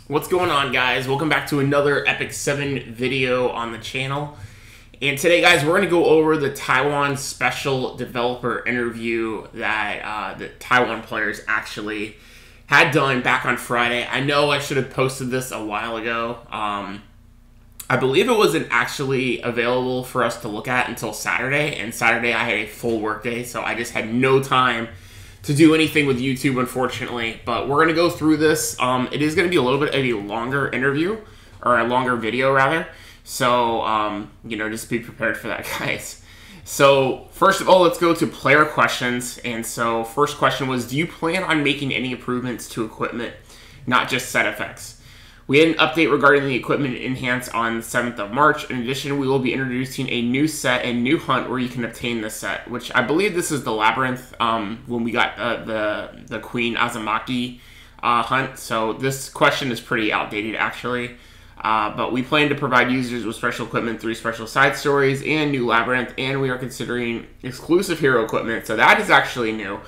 What's going on, guys? Welcome back to another epicseven video on the channel. And today, guys, we're going to go over the Taiwan special developer interview that the Taiwan players actually had done back on Friday. I know I should have posted this a while ago. I believe it wasn't actually available for us to look at until Saturday, and Saturday I had a full work day, so I just had no time to do anything with YouTube, unfortunately. But we're going to go through this. It is going to be a little bit of a longer interview, or a longer video, rather. So, you know, just be prepared for that, guys. So, first of all, let's go to player questions. And so, first question was, do you plan on making any improvements to equipment, not just set effects? We had an update regarding the equipment enhance on the 7th of March. In addition, we will be introducing a new set and new hunt where you can obtain the set, which I believe this is the Labyrinth when we got the Queen Azumaki hunt. So this question is pretty outdated, actually. But we plan to provide users with special equipment through special side stories and new Labyrinth, and we are considering exclusive hero equipment. So that is actually new.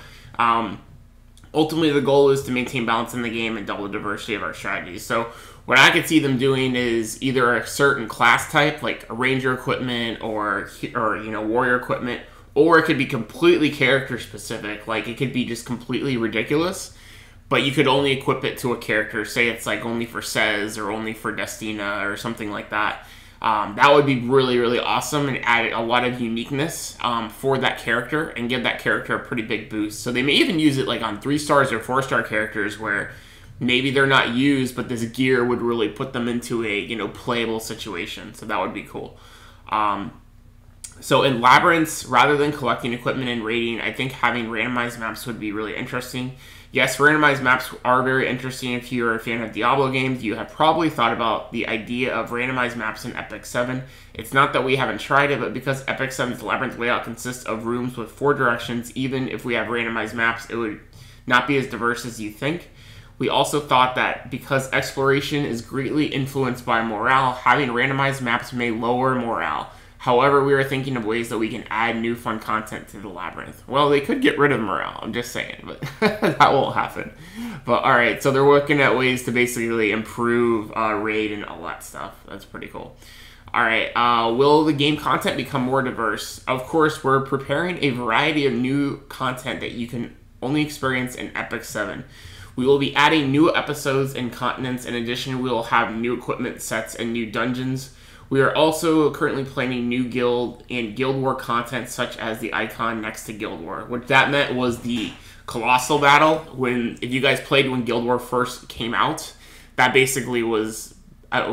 Ultimately, the goal is to maintain balance in the game and double the diversity of our strategies. So what I could see them doing is either a certain class type, like a ranger equipment or you know, warrior equipment, or it could be completely character specific. Like it could be just completely ridiculous, but you could only equip it to a character. Say it's like only for Cez or only for Destina or something like that. That would be really, really awesome and add a lot of uniqueness for that character and give that character a pretty big boost. So they may even use it like on 3-star or 4-star characters where maybe they're not used, but this gear would really put them into a, you know, playable situation. So that would be cool. So in Labyrinths, rather than collecting equipment and raiding, I think having randomized maps would be really interesting. Yes, randomized maps are very interesting. If you're a fan of Diablo games, you have probably thought about the idea of randomized maps in epicseven. It's not that we haven't tried it, but because epicseven's Labyrinth layout consists of rooms with 4 directions, even if we have randomized maps, it would not be as diverse as you think. We also thought that because exploration is greatly influenced by morale, having randomized maps may lower morale. However, we were thinking of ways that we can add new fun content to the Labyrinth. Well, they could get rid of morale, I'm just saying, but that won't happen. But alright, so they're looking at ways to basically improve raid and all that stuff. That's pretty cool. Alright, will the game content become more diverse? Of course, we're preparing a variety of new content that you can only experience in epicseven. We will be adding new episodes and continents. In addition, we will have new equipment sets and new dungeons. We are also currently planning new guild and guild war content, such as the icon next to guild war. What that meant was the colossal battle. If you guys played when guild war first came out, that basically was,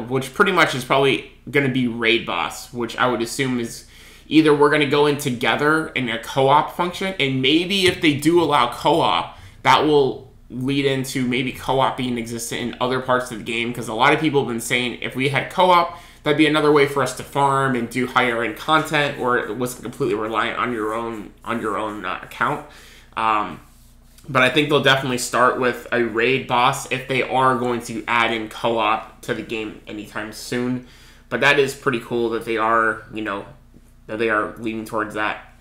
which pretty much is probably going to be raid boss, which I would assume is either we're going to go in together in a co-op function, and maybe if they do allow co-op, that will lead into maybe co-op being existent in other parts of the game, because a lot of people have been saying if we had co-op, that'd be another way for us to farm and do higher end content, or it wasn't completely reliant on your own account. But I think they'll definitely start with a raid boss if they are going to add in co-op to the game anytime soon. But that is pretty cool that they are, you know, that they are leaning towards that.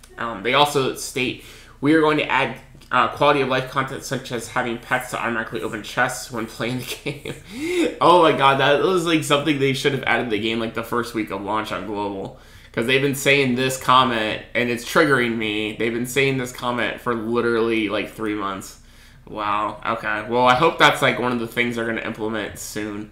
They also state we are going to add quality of life content, such as having pets to automatically open chests when playing the game. Oh my god, that was like something they should have added to the game like the first week of launch on global, because they've been saying this comment and it's triggering me. They've been saying this comment for literally like 3 months. Wow. Okay, well, I hope that's like one of the things they're going to implement soon.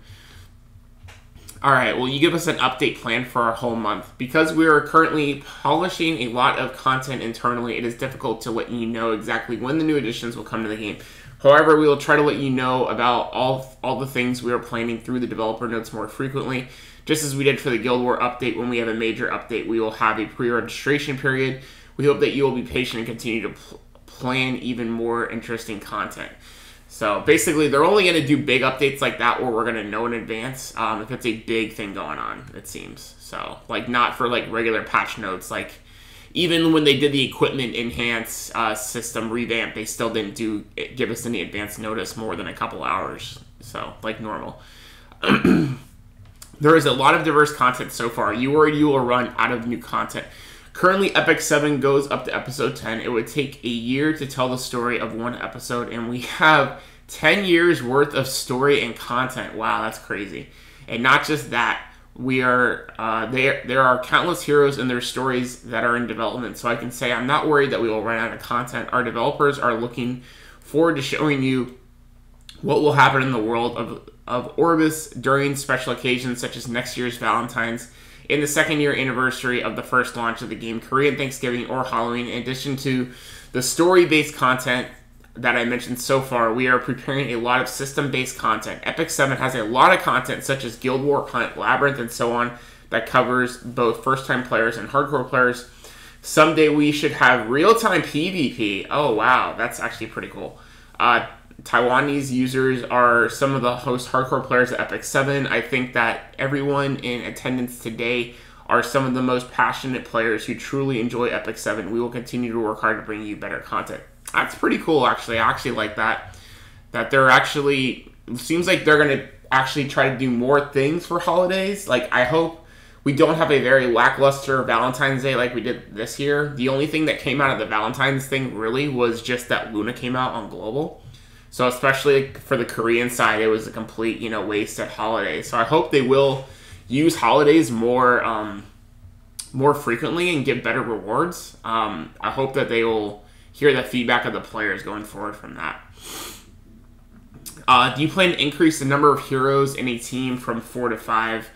Alright, will you give us an update plan for our whole month? Because we are currently polishing a lot of content internally, it is difficult to let you know exactly when the new additions will come to the game. However, we will try to let you know about all the things we are planning through the developer notes more frequently. Just as we did for the Guild War update, when we have a major update, we will have a pre-registration period. We hope that you will be patient and continue to plan even more interesting content. So basically, they're only going to do big updates like that where we're going to know in advance if it's a big thing going on, it seems. So, like, not for, like, regular patch notes. Like, even when they did the equipment enhance system revamp, they still didn't give us any advance notice more than a couple hours. So, like normal. There is a lot of diverse content so far. You worried you will run out of new content? Currently, epicseven goes up to episode 10. It would take a year to tell the story of one episode, and we have 10 years worth of story and content. Wow, that's crazy. And not just that, we are there are countless heroes and their stories that are in development. So I can say I'm not worried that we will run out of content. Our developers are looking forward to showing you what will happen in the world of Orbis during special occasions such as next year's Valentine's in the 2nd year anniversary of the first launch of the game, Korean Thanksgiving, or Halloween. In addition to the story-based content that I mentioned so far, we are preparing a lot of system-based content. epicseven has a lot of content such as Guild War, Hunt, Labyrinth, and so on that covers both first-time players and hardcore players. Someday we should have real-time PvP. Oh, wow. That's actually pretty cool. Taiwanese users are some of the host hardcore players at epicseven. I think that everyone in attendance today are some of the most passionate players who truly enjoy epicseven. We will continue to work hard to bring you better content. That's pretty cool, actually. I actually like that. That they're actually... It seems like they're going to actually try to do more things for holidays. Like, I hope we don't have a very lackluster Valentine's Day like we did this year. The only thing that came out of the Valentine's thing, really, was just that Luna came out on Global. So especially for the Korean side, it was a complete, wasted holiday. So I hope they will use holidays more frequently and give better rewards. I hope that they will hear the feedback of the players going forward from that. Do you plan to increase the number of heroes in a team from 4 to 5?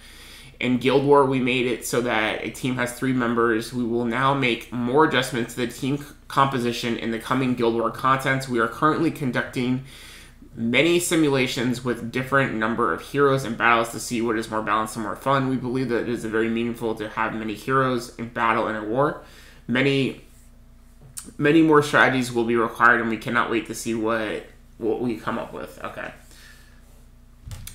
In Guild War, we made it so that a team has 3 members. We will now make more adjustments to the team composition in the coming Guild War contents. We are currently conducting many simulations with different number of heroes and battles to see what is more balanced and more fun. We believe that it is very meaningful to have many heroes in battle and in war. Many more strategies will be required, and we cannot wait to see what we come up with. Okay.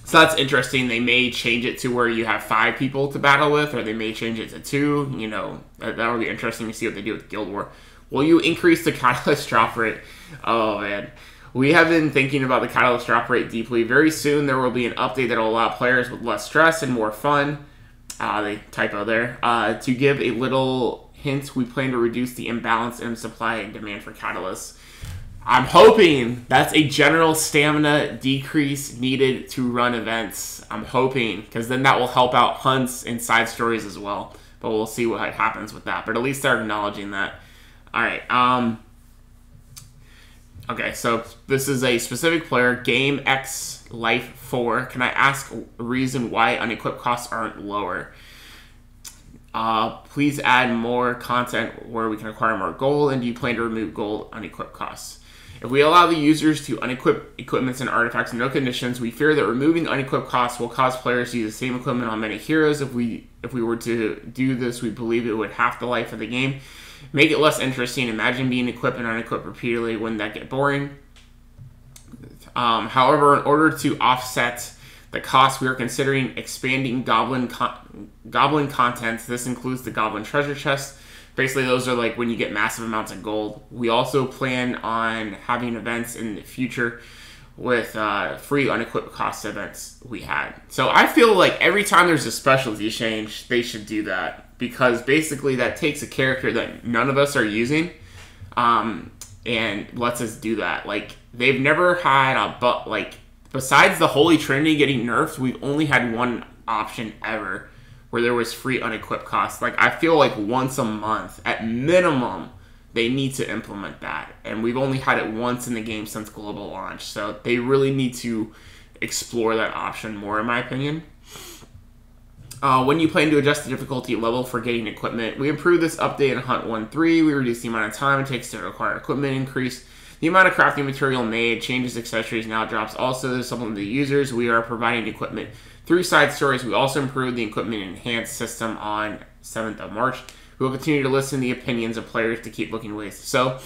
So that's interesting. They may change it to where you have 5 people to battle with, or they may change it to 2. That'll be interesting to see what they do with Guild War. Will you increase the catalyst drop rate? Oh, man. We have been thinking about the catalyst drop rate deeply. Very soon, there will be an update that will allow players with less stress and more fun. They typo there. To give a little hint, we plan to reduce the imbalance in supply and demand for catalysts. I'm hoping that's a general stamina decrease needed to run events. I'm hoping, because then that will help out hunts and side stories as well. But we'll see what happens with that. But at least they're acknowledging that. All right. Okay, so this is a specific player, Game X Life 4. Can I ask a reason why unequipped costs aren't lower? Please add more content where we can acquire more gold, and do you plan to remove gold unequipped costs? If we allow the users to unequip equipments and artifacts in no conditions, we fear that removing unequipped costs will cause players to use the same equipment on many heroes. If we were to do this, we believe it would half the life of the game, make it less interesting. Imagine being equipped and unequipped repeatedly. Wouldn't that get boring? However, in order to offset the cost, we are considering expanding goblin contents. This includes the goblin treasure chest. Basically, those are like when you get massive amounts of gold. We also plan on having events in the future with free unequipped cost events we had. So I feel like every time there's a specialty change, they should do that, because basically that takes a character that none of us are using and lets us do that. Like, they've never had besides the Holy Trinity getting nerfed, we've only had one option ever where there was free unequipped costs. Like, I feel like once a month, at minimum, they need to implement that. And we've only had it once in the game since global launch. So they really need to explore that option more, in my opinion. When you plan to adjust the difficulty level for getting equipment, we improved this update in Hunt 1.3. We reduced the amount of time it takes to acquire equipment, increase the amount of crafting material made, changes accessories now drops. Also, to supplement the users, we are providing equipment through side stories. We also improved the equipment enhanced system on 7th of March. We will continue to listen to the opinions of players to keep looking ways. So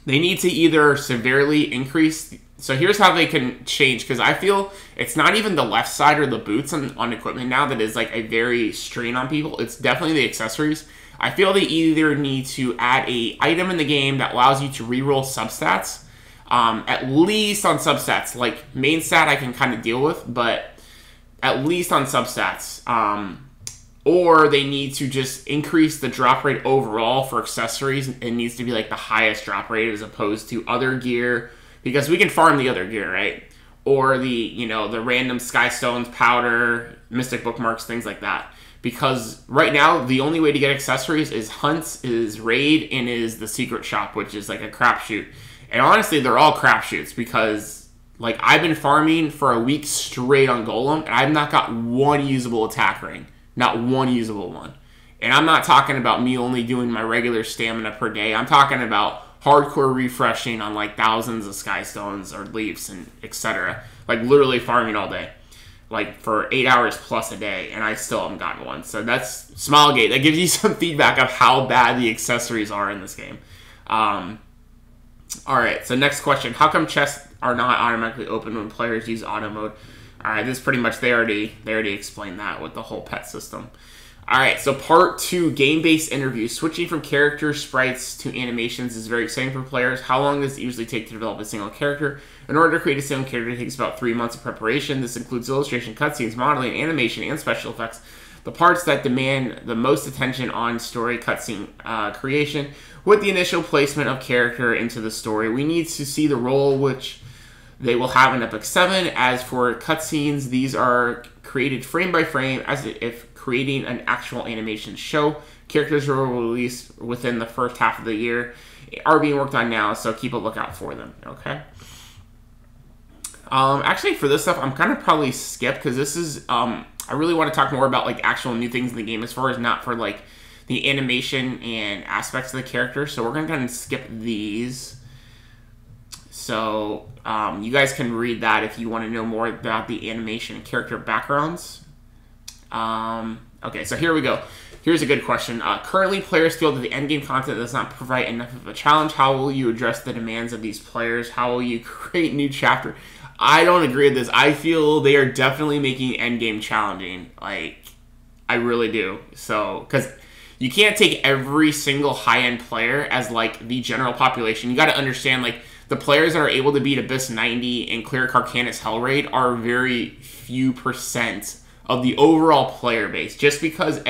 they need to either severely increase. So here's how they can change, because I feel it's not even the left side or the boots on equipment now that is like a very strain on people. It's definitely the accessories. I feel they either need to add a item in the game that allows you to reroll substats, at least on substats. Like main stat I can kind of deal with, but at least on substats. Or they need to just increase the drop rate overall for accessories. It needs to be like the highest drop rate as opposed to other gear, because we can farm the other gear, right? Or the, you know, the random sky stones, powder, mystic bookmarks, things like that. Because right now, the only way to get accessories is hunts, is raid, and is the secret shop, which is like a crapshoot. And honestly, they're all crapshoots because, like, I've been farming for a week straight on Golem, and I've not got one usable attack ring. Not one usable one. And I'm not talking about me only doing my regular stamina per day. I'm talking about hardcore refreshing on, like, thousands of sky stones or leaves and etc. Like, literally farming all day. Like, for 8 hours plus a day, and I still haven't gotten one. So that's Smilegate. That gives you some feedback of how bad the accessories are in this game. Alright, so next question. How come chests are not automatically open when players use auto mode? Alright, this is pretty much, they already explained that with the whole pet system. Alright, so part 2, game-based interviews. Switching from character sprites to animations is very exciting for players. How long does it usually take to develop a single character? In order to create a single character, it takes about 3 months of preparation. This includes illustration, cutscenes, modeling, animation, and special effects. The parts that demand the most attention on story cutscene creation. With the initial placement of character into the story, we need to see the role which they will have in epicseven. As for cutscenes, these are created frame by frame as if creating an actual animation show. Characters will release within the first half of the year, are being worked on now, so keep a lookout for them, okay? Actually, for this stuff, I'm kind of probably skip, because this is, I really want to talk more about, like, actual new things in the game, as far as not for, like, the animation and aspects of the character, so we're going to kind of skip these. So, you guys can read that if you want to know more about the animation and character backgrounds. Okay, so here we go. Here's a good question. Currently, players feel that the endgame content does not provide enough of a challenge. How will you address the demands of these players? How will you create new chapter? I don't agree with this. I feel they are definitely making endgame challenging. Like, I really do. So, because you can't take every single high-end player as, like, the general population. You got to understand, like, the players that are able to beat Abyss 90 and clear Carcanus Hell Raid are very few percent of the overall player base. Just because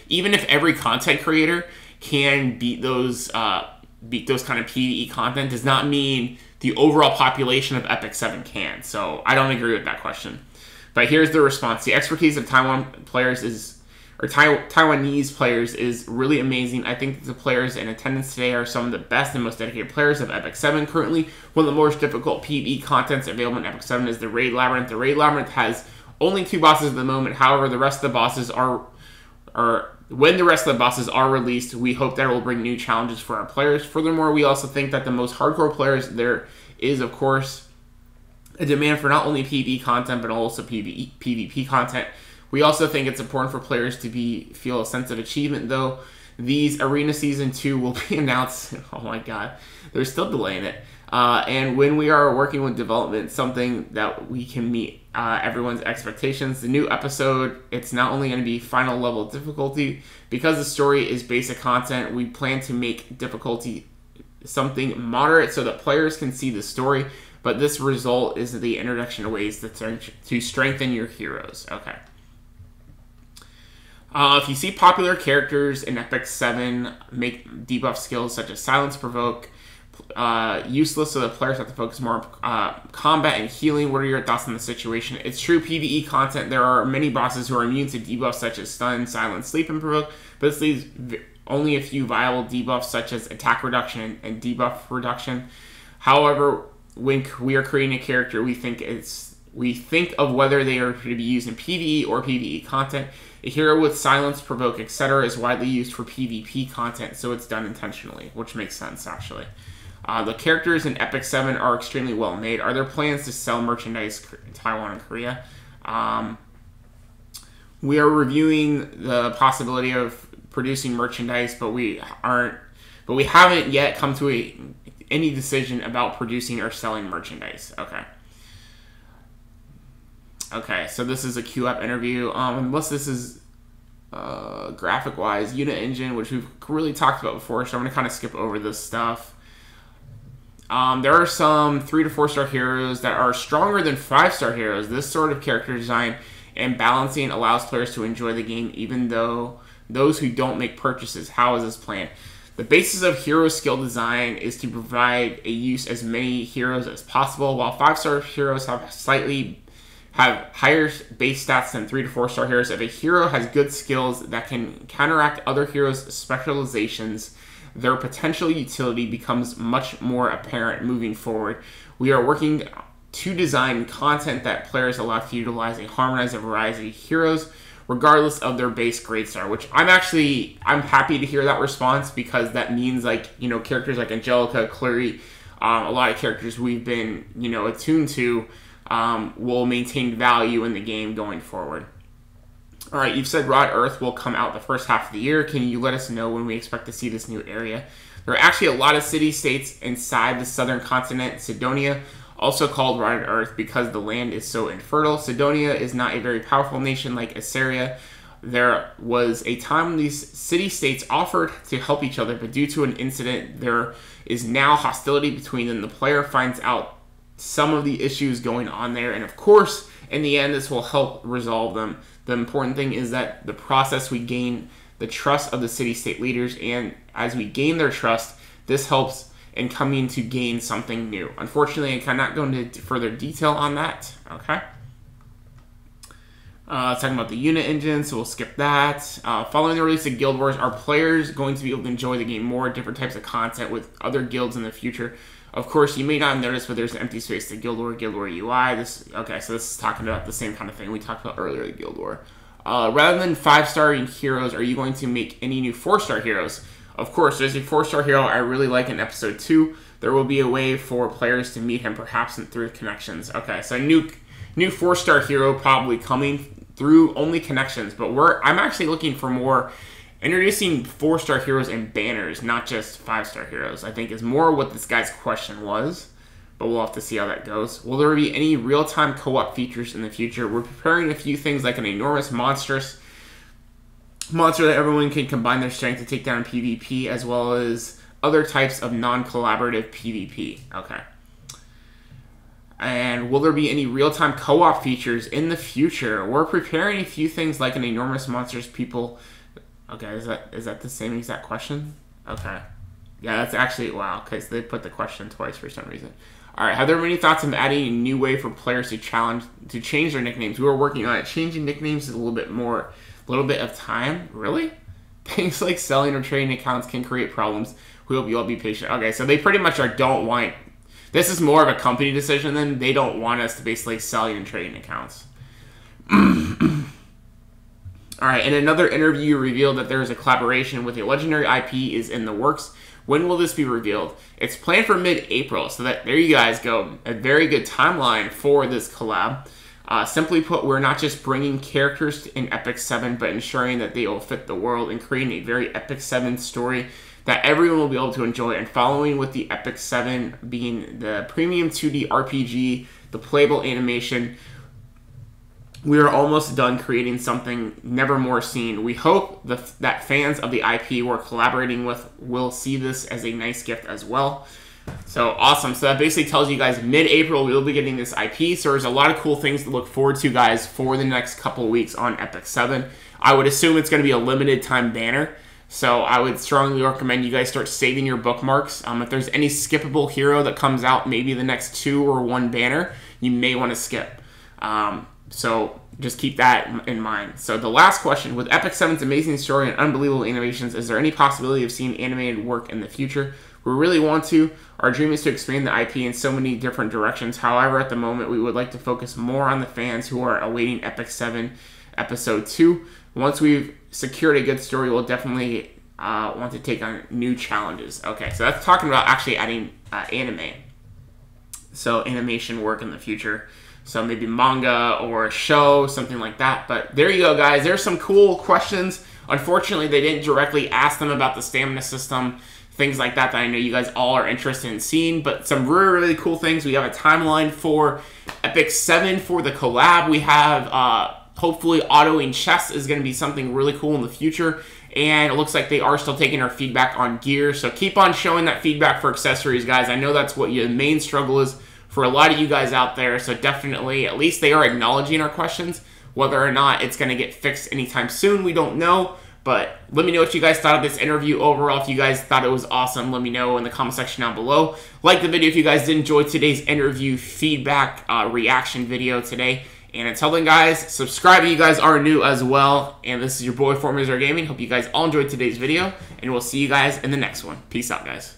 even if every content creator can beat those kind of PvE content, does not mean the overall population of epicseven can. So I don't agree with that question. But here's the response. The expertise of Taiwanese players is really amazing. I think that the players in attendance today are some of the best and most dedicated players of epicseven. Currently, one of the most difficult PvE contents available in epicseven is the Raid Labyrinth. The Raid Labyrinth has only 2 bosses at the moment. However, the rest of the bosses when the rest of the bosses are released, we hope that it will bring new challenges for our players. Furthermore, we also think that the most hardcore players, there is, of course, a demand for not only PvE content, but also PvP content. We also think it's important for players to feel a sense of achievement, though. These Arena Season 2 will be announced. Oh my god, they're still delaying it. And when we are working with development, something that we can meet everyone's expectations. The new episode, it's not only going to be final level difficulty, because the story is basic content, we plan to make difficulty something moderate so that players can see the story, but this result is the introduction of ways to strengthen your heroes. Okay. If you see popular characters in epicseven make debuff skills such as Silence Provoke useless, so that players have to focus more on combat and healing, what are your thoughts on the situation? It's true, PvE content, there are many bosses who are immune to debuffs such as Stun, Silence, Sleep, and Provoke, but this leaves only a few viable debuffs such as attack reduction and debuff reduction. However, when we are creating a character, we think of whether they are to be used in PvE or PvE content. A hero with Silence, Provoke, etc. is widely used for PvP content, so it's done intentionally, which makes sense, actually. The characters in epicseven are extremely well made. Are there plans to sell merchandise in Taiwan and Korea? We are reviewing the possibility of producing merchandise, but we haven't yet come to any decision about producing or selling merchandise. Okay, so this is a QoL interview. Unless this is graphic-wise, Unit Engine, which we've really talked about before, so I'm going to kind of skip over this stuff. There are some 3 to 4 star heroes that are stronger than 5-star heroes. This sort of character design and balancing allows players to enjoy the game, even though those who don't make purchases. How is this planned? The basis of hero skill design is to provide a use as many heroes as possible. While 5-star heroes have higher base stats than 3 to 4-star heroes, if a hero has good skills that can counteract other heroes' specializations, their potential utility becomes much more apparent moving forward. We are working to design content that players allow to utilize a harmonized variety of heroes, regardless of their base grade star, which I'm happy to hear that response, because that means, like, you know, characters like Angelica, Clary, a lot of characters we've been, you know, attuned to, will maintain value in the game going forward. All right, you've said Rod Earth will come out the first half of the year. Can you let us know when we expect to see this new area? There are actually a lot of city-states inside the southern continent, Sidonia, also called Rod Earth because the land is so infertile. Sidonia is not a very powerful nation like Assyria. There was a time when these city-states offered to help each other, but due to an incident, there is now hostility between them. The player finds out some of the issues going on there, and of course, in the end, this will help resolve them. The important thing is that the process, we gain the trust of the city-state leaders, and as we gain their trust, this helps in coming to gain something new. Unfortunately, I cannot go into further detail on that. Okay. Talking about the unit engine, so we'll skip that. Following the release of Guild Wars, are players going to be able to enjoy the game more, different types of content with other guilds in the future? Of course, you may not have noticed, but there's an empty space to Guild War UI. Okay, so this is talking about the same kind of thing we talked about earlier with Guild War. Rather than 5-star heroes, are you going to make any new 4-star heroes? Of course, there's a 4-star hero I really like in Episode 2. There will be a way for players to meet him, perhaps through connections. Okay, so new 4-star hero probably coming through only connections, but I'm actually looking for more introducing 4-star heroes and banners, not just 5-star heroes, I think is more what this guy's question was, but we'll have to see how that goes. Will there be any real-time co-op features in the future? We're preparing a few things like an enormous monster that everyone can combine their strength to take down in PvP, as well as other types of non-collaborative PvP. Okay. And will there be any real-time co-op features in the future? We're preparing a few things like an enormous monsters people... Okay, is that the same exact question? Okay. Yeah, that's actually... Wow, because they put the question twice for some reason. Alright, have there been any thoughts of adding a new way for players to change their nicknames? We were working on it. Changing nicknames is a little bit of time. Really? Things like selling or trading accounts can create problems. We hope you all be patient. Okay, so they pretty much don't want... This is more of a company decision than they don't want us to basically selling and trading accounts. Alright, in another interview, you revealed that there is a collaboration with a legendary IP is in the works. When will this be revealed? It's planned for mid-April, so that there you guys go. A very good timeline for this collab. Simply put, we're not just bringing characters in epicseven, but ensuring that they will fit the world and creating a very epicseven story that everyone will be able to enjoy. And following with the epicseven being the premium 2D RPG, the playable animation, we are almost done creating something never more seen. We hope that fans of the IP we're collaborating with will see this as a nice gift as well. So awesome. So that basically tells you guys mid-April we will be getting this IP. So there's a lot of cool things to look forward to, guys, for the next couple of weeks on epicseven. I would assume it's going to be a limited time banner. So I would strongly recommend you guys start saving your bookmarks. If there's any skippable hero that comes out, maybe the next 2 or 1 banner, you may want to skip. So just keep that in mind. So the last question, with epicseven's amazing story and unbelievable innovations, is there any possibility of seeing animated work in the future? We really want to. Our dream is to expand the IP in so many different directions. However, at the moment, we would like to focus more on the fans who are awaiting Epic7 Episode 2. Once we've secured a good story, we'll definitely want to take on new challenges. Okay, so that's talking about actually adding anime. So animation work in the future. So maybe manga or a show, something like that. But there you go, guys. There's some cool questions. Unfortunately, they didn't directly ask them about the stamina system, things like that I know you guys all are interested in seeing. But some really, really cool things. We have a timeline for epicseven for the collab. We have, hopefully, autoing chests is going to be something really cool in the future. And it looks like they are still taking our feedback on gear. So keep on showing that feedback for accessories, guys. I know that's what your main struggle is for a lot of you guys out there, so definitely, at least they are acknowledging our questions. Whether or not it's going to get fixed anytime soon, we don't know, But let me know what you guys thought of this interview overall. If you guys thought it was awesome, let me know in the comment section down below. Like the video if you guys did enjoy today's interview feedback reaction video today. And until then, guys, subscribe if you guys are new as well. And this is your boy, Formulator Gaming. Hope you guys all enjoyed today's video. And we'll see you guys in the next one. Peace out, guys.